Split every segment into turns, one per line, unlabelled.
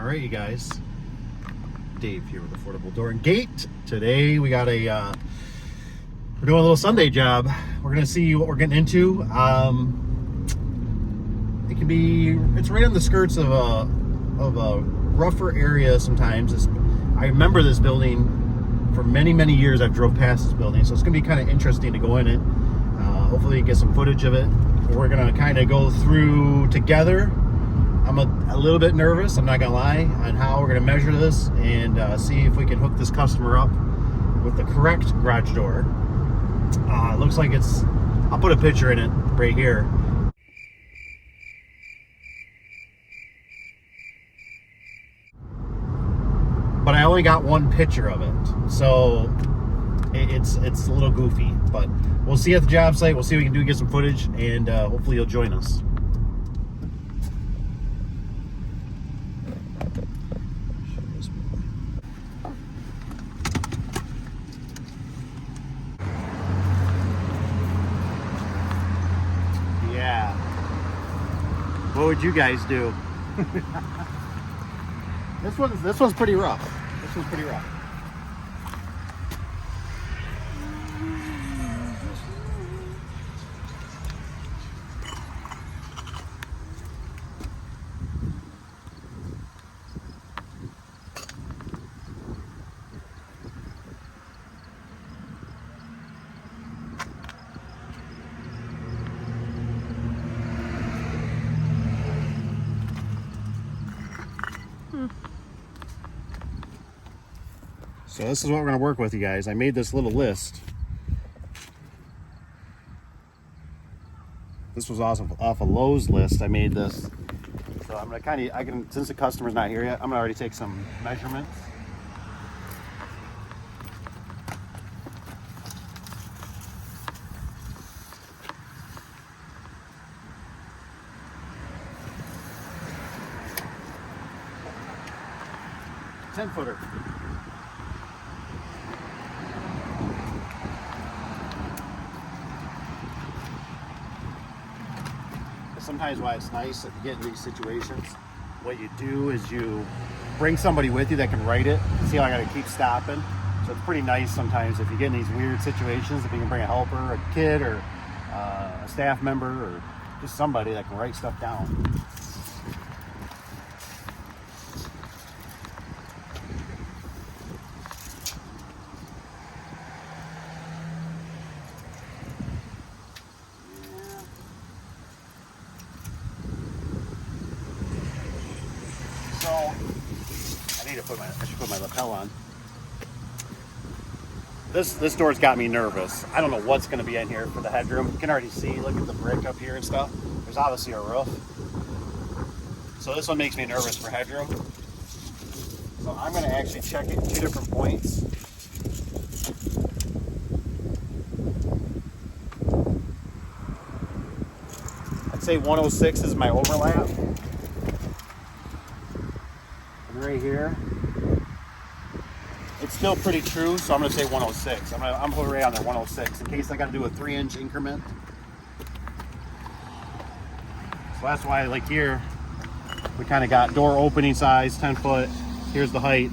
Alright, you guys. Dave here with Affordable Door and Gate. Today we got we're doing a little Sunday job. We're gonna see what we're getting into. It's right on the skirts of a rougher area sometimes. I remember this building for many years. I've drove past this building, so it's gonna be kind of interesting to go in it. Hopefully get some footage of it. We're gonna kind of go through together. I'm a little bit nervous, I'm not gonna lie, on how we're gonna measure this and see if we can hook this customer up with the correct garage door. It looks like I'll put a picture in it right here. But I only got one picture of it, so it's a little goofy. But we'll see at the job site, we'll see what we can do to get some footage, and hopefully you'll join us. Yeah. What would you guys do? This one's pretty rough. This one's pretty rough. So this is what we're going to work with, you guys. I made this little list. This was awesome off a Lowe's list. I made this. So I'm going to since the customer's not here yet, I'm going to already take some measurements. Ten-footer. Sometimes why it's nice if you get in these situations, what you do is you bring somebody with you that can write it. See how I got to keep stopping? So it's pretty nice sometimes if you get in these weird situations, if you can bring a helper, a kid, or a staff member, or just somebody that can write stuff down. I should put my lapel on. This door's got me nervous. I don't know what's going to be in here for the headroom. You can already see, look at the brick up here and stuff. There's obviously a roof. So this one makes me nervous for headroom. So I'm going to actually check it at 2 different points. I'd say 106 is my overlap. And right here, it's still pretty true, so I'm going to say 106. I'm putting right on there, 106, in case I got to do a 3-inch increment. So that's why, like here, we kind of got door opening size, 10 foot. Here's the height.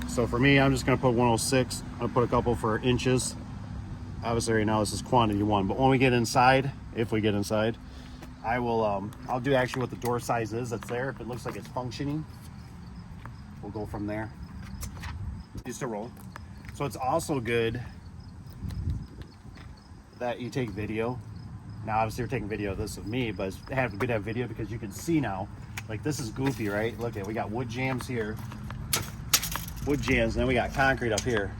So for me, I'm just going to put 106. I'm going to put a couple for inches. Obviously right now this is quantity 1, but when we get inside, if we get inside, I'll do actually what the door size is that's there. If it looks like it's functioning, we'll go from there. Just to roll. So it's also good that you take video. Now obviously you're taking video of this with me, but it's good to have video because you can see now. Like this is goofy, right? Look at, we got wood jams here, wood jams, and then we got concrete up here.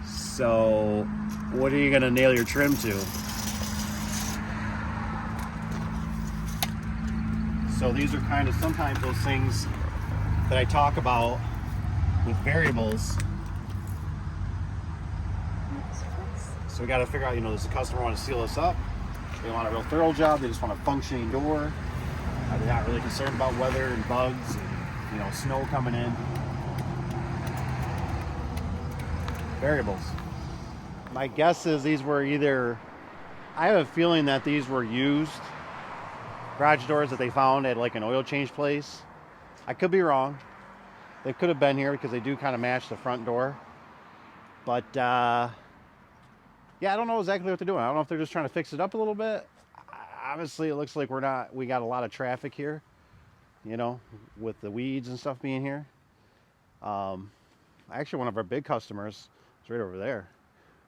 So what are you gonna nail your trim to? So these are kind of sometimes those things that I talk about with variables. So we got to figure out, does the customer want to seal this up? They want a real thorough job. They just want a functioning door. They're not really concerned about weather and bugs and, snow coming in. Variables. My guess is these were I have a feeling that these were used garage doors that they found at like an oil change place. I could be wrong. They could have been here because they do kind of match the front door. But, yeah, I don't know exactly what they're doing. I don't know if they're just trying to fix it up a little bit. Obviously, it looks like we got a lot of traffic here, you know, with the weeds and stuff being here. Actually, one of our big customers is right over there.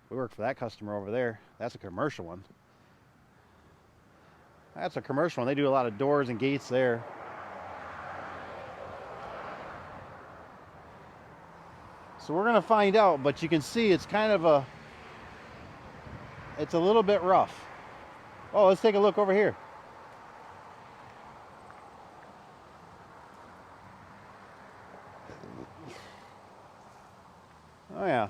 We work for that customer over there. That's a commercial one. That's a commercial one. They do a lot of doors and gates there. So we're going to find out, but you can see it's kind of it's a little bit rough. Oh, let's take a look over here. Oh yeah.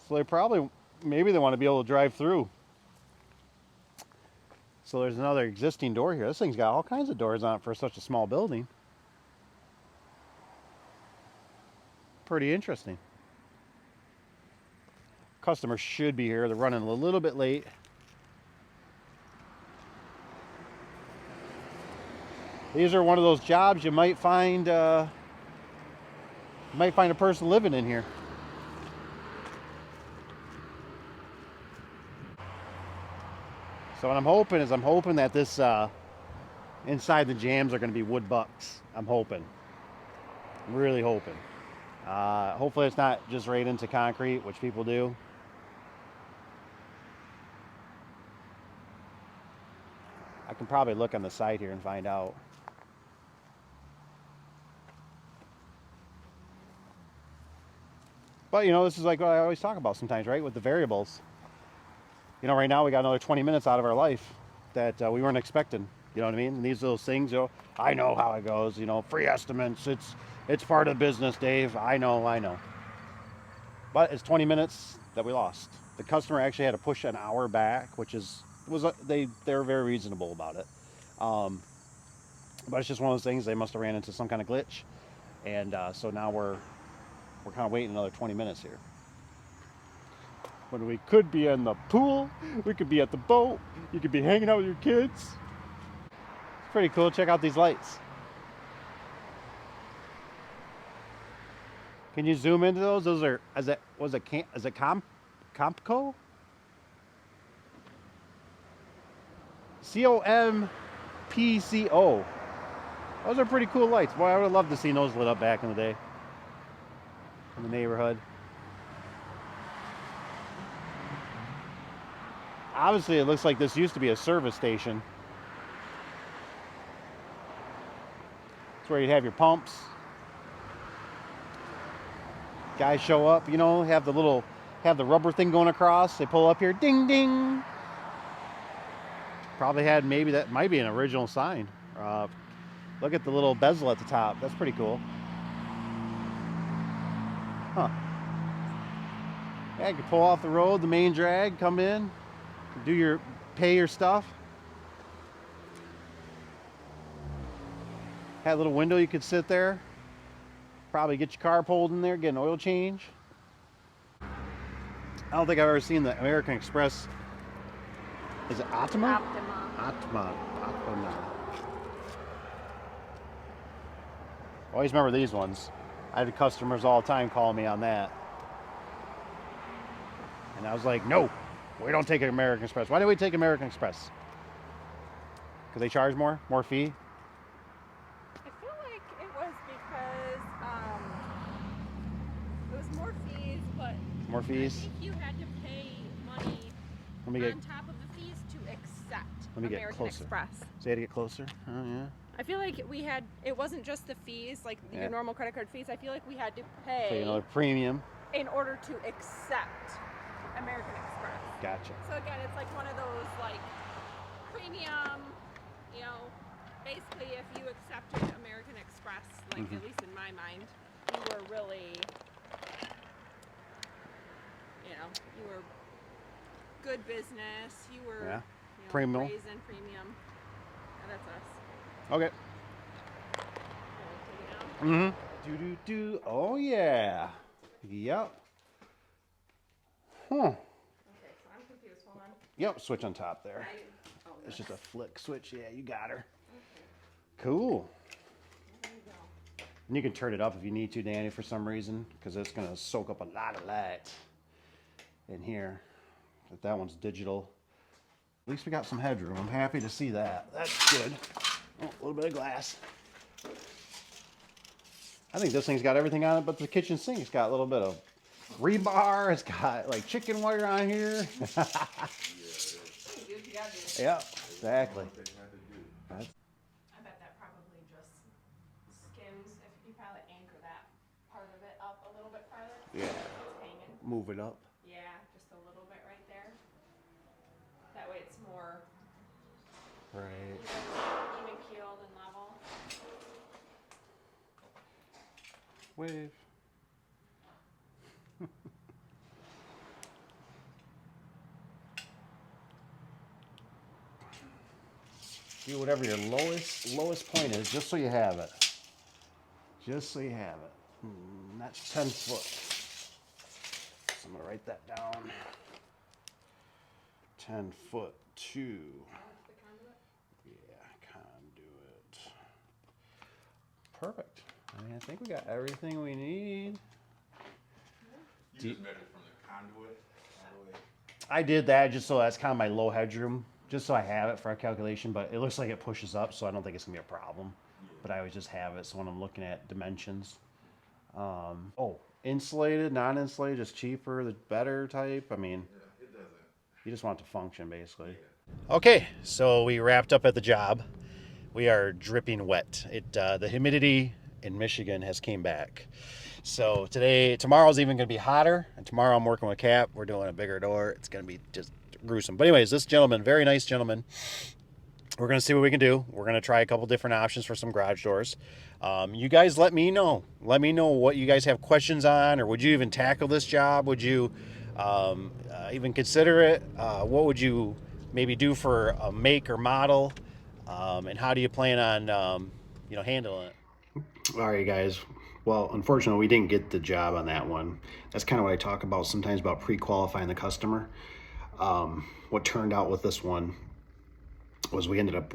So maybe they want to be able to drive through. So there's another existing door here. This thing's got all kinds of doors on it for such a small building. Pretty interesting. Customers should be here. They're running a little bit late. These are one of those jobs you might find a person living in here. So what I'm hoping that this inside the jams are going to be wood bucks. I'm really hoping. Hopefully it's not just right into concrete, which people do. I can probably look on the side here and find out. But you know, this is like what I always talk about sometimes, right? With the variables. You know, right now we got another 20 minutes out of our life that we weren't expecting. You know what I mean? And these little things, you know, I know how it goes. You know, free estimates. It's part of the business, Dave. I know. But it's 20 minutes that we lost. The customer actually had to push an hour back, which they're very reasonable about it. But it's just one of those things. They must have ran into some kind of glitch, and so now we're kind of waiting another 20 minutes here. When we could be in the pool, we could be at the boat, you could be hanging out with your kids. It's pretty cool. Check out these lights. Can you zoom into those? Those are, is it Compco? COMPCO. Those are pretty cool lights. Boy, I would love to see those lit up back in the day. In the neighborhood. Obviously, it looks like this used to be a service station. It's where you'd have your pumps. Guys show up, you know, have the rubber thing going across. They pull up here, ding, ding. Probably had, maybe that might be an original sign. Look at the little bezel at the top. That's pretty cool. Huh. Yeah, you can pull off the road, the main drag, come in, pay your stuff. Had a little window you could sit there. Probably get your car pulled in there, get an oil change. I don't think I've ever seen the American Express. Is it Optima? Optima. Always remember these ones. I had customers all the time call me on that. And I was like, no, we don't take American Express. Why do we take American Express? Because they charge more fee?
I feel like it was because it was more fees, but
more fees?
I think you had to pay money on top of the fees to accept American Express.
So you had to get closer? Oh, yeah.
I feel like it wasn't just the fees, like your normal credit card fees. I feel like we had to pay.
So another premium.
In order to accept American Express.
Gotcha.
So again, it's like one of those like premium, you know, basically if you accepted American Express, like at least in my mind, you were really, you know, you were good business, you were
premium.
Raising premium. Yeah, that's us.
Okay. Oh yeah. Yep. Huh.
Okay, so I'm confused. Hold on.
Yep, switch on top there. It's just a flick switch. Yeah, you got her. Okay. Cool. And you can turn it up if you need to, Danny, for some reason, because it's going to soak up a lot of light in here. But that one's digital. At least we got some headroom. I'm happy to see that. That's good. Oh, a little bit of glass. I think this thing's got everything on it but the kitchen sink. It's got a little bit of rebar. It's got like chicken wire on here. Yeah, exactly.
I bet that probably just skims. If you probably anchor that part of it up a little bit farther.
Yeah.
It's hanging.
Move it up.
Yeah, just a little bit right there. That way it's more
Right.
even keeled and level.
Wave. Do whatever your lowest point is, just so you have it. Just so you have it. That's 10 foot. So I'm gonna write that down. 10 foot 2. Yeah, conduit. Perfect. I mean, I think we got everything we need.
You just measured from the conduit all the way.
I did that just so that's kind of my low headroom, just so I have it for a calculation, but it looks like it pushes up, so I don't think it's gonna be a problem. But I always just have it, so when I'm looking at dimensions. Oh, insulated, non-insulated, just cheaper, the better type. I mean,
Yeah, it doesn't.
you just want it to function, basically. Okay, so we wrapped up at the job. We are dripping wet. The humidity in Michigan has came back. So tomorrow's even going to be hotter, and tomorrow I'm working with Cap. We're doing a bigger door. It's going to be just gruesome. But anyways, this gentleman, very nice gentleman. We're going to see what we can do. We're going to try a couple different options for some garage doors. You guys let me know. Let me know what you guys have questions on, or would you even tackle this job? Would you even consider it? What would you maybe do for a make or model? And how do you plan on handling it? All right, guys. Well, unfortunately, we didn't get the job on that one. That's kind of what I talk about sometimes about pre-qualifying the customer. What turned out with this one was we ended up,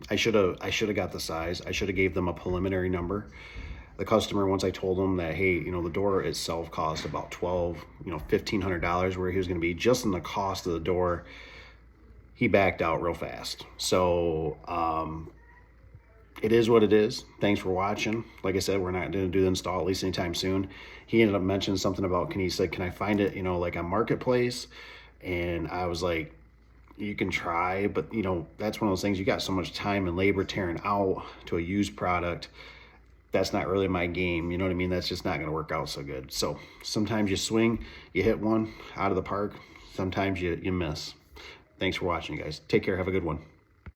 I should have got the size. I should have gave them a preliminary number. The customer, once I told them that, hey, the door itself cost about $1,500, where he was going to be just in the cost of the door, he backed out real fast. So it is what it is. Thanks for watching. Like I said, we're not going to do the install at least anytime soon. He ended up mentioning something about, can I find it, like on Marketplace? And I was like, you can try, but that's one of those things, you got so much time and labor tearing out to a used product. That's not really my game. You know what I mean? That's just not going to work out so good. So sometimes you swing, you hit one out of the park. Sometimes you miss. Thanks for watching, guys. Take care. Have a good one.